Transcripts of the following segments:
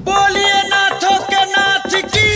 बोलिए नाथों के नाथ की।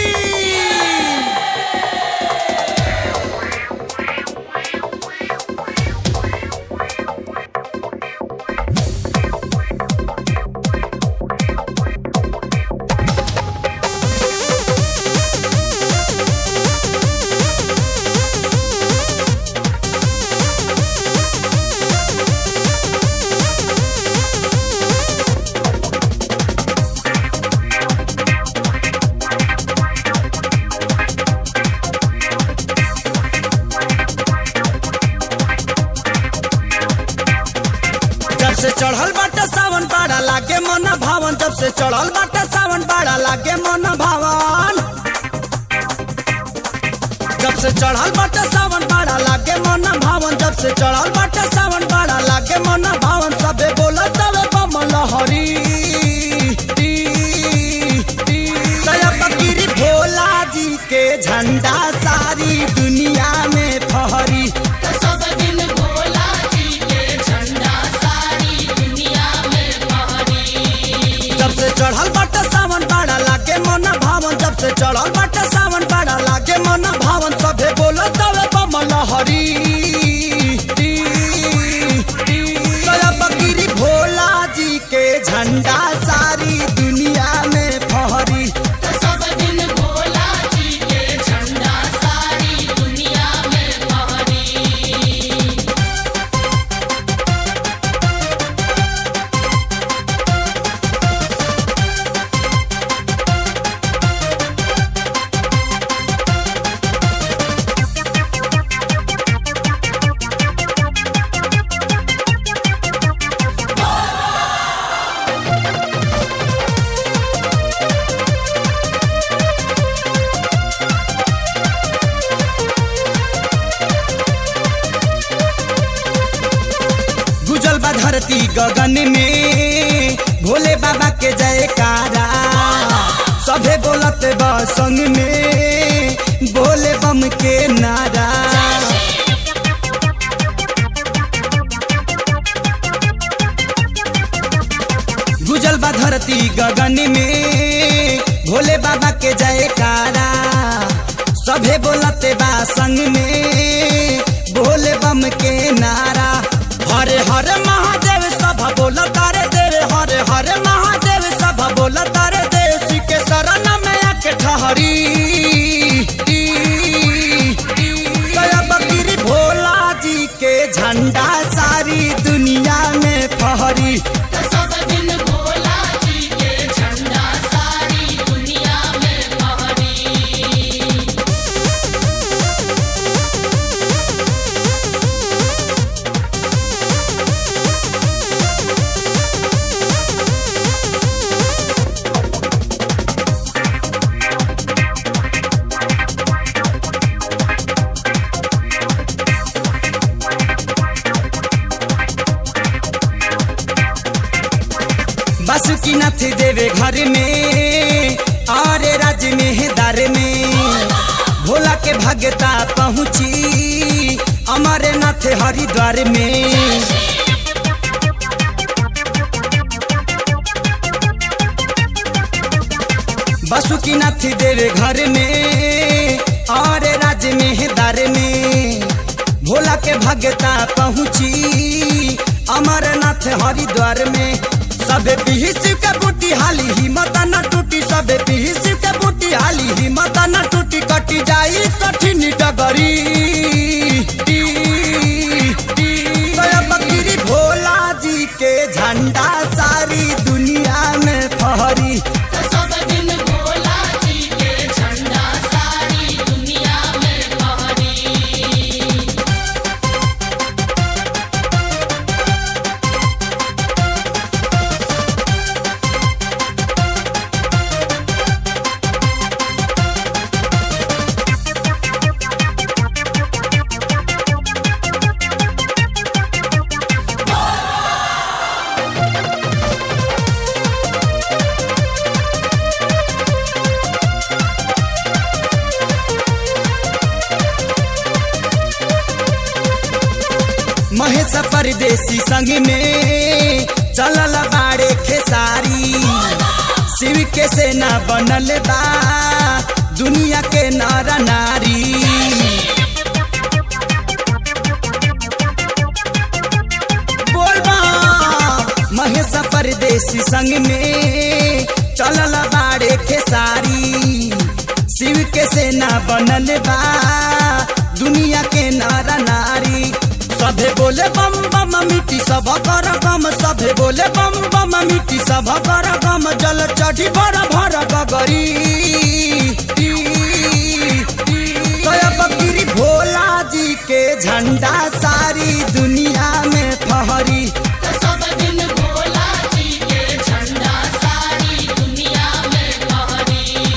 जब से चढ़ल बाटे सावन बाड़ा लागे मन भावन, जब से चढ़ल बाटे सावन बाड़ा लागे मन भावन, जब से चढ़ल बाटे सावन बाड़ा लागे मन भावन, जब से चढ़ल बाटे सावन बाड़ा लागे मन भावन। सबे बोलत हवे बम लहरी दया फकीरी भोला जी के झंडा सारी दुनिया में फहरी। जब से चढ़ल बाटे सावन बाड़ा लागे मन भावन, जब से चढ़ल बाटे सावन बाड़ा लागे मन भावन। सभे बोलत हवे बम लहरी दया फकीरी भोला जी के झंडा सारी दुनिया में फहरी। गुजल बा धरती गगन में भोले बाबा के जयकारा, सभे बोलत बा संग में भोले बम के नारा। गुजल बा धरती गगन में भोले बाबा के जयकारा, सभे बोलत बा संग में भोले बम के नारा। हरे हरे महादेव सब बोल तारे देव, हरे हरे महादेव सब बोल तारे देव। श्री के शरण में आके ठहरी दया फकीरी भोला जी के झंडा सारी दुनिया में फहरी। बासुकीनाथ देवे घर में और राज में दर में भोला के भगता पहुँची अमरनाथ हरिद्वार में। बासुकीनाथ देवे घर में और राज में दर में भोला के भगता पहुँची अमरनाथ हरिद्वार में। सबे पीही शिव के बूटी हाली हिम्मत न टूटी, सबे पीही शिव के बूटी हाली हिम्मत न टूटी। कटी जाई कठिन डगरी दया फकीरी भोला जी के झंडा सारी दुनिया में फहरी। महेश परदेसी संग में चलल बाड़े खेसारी, शिव के से बनल बा दुनिया के नर नारी। बोलबा महेश परदेसी संग में चलल बाड़े खेसारी। शिव के सेना बनल बा दुनिया के नर नारी। सभे बोले बम बम मिट्टी सब कर गम, सभे बोले बम बम मिट्टी सब कर गम। जल चढ़ी भर भर गगरी बकरी भोला जी के झंडा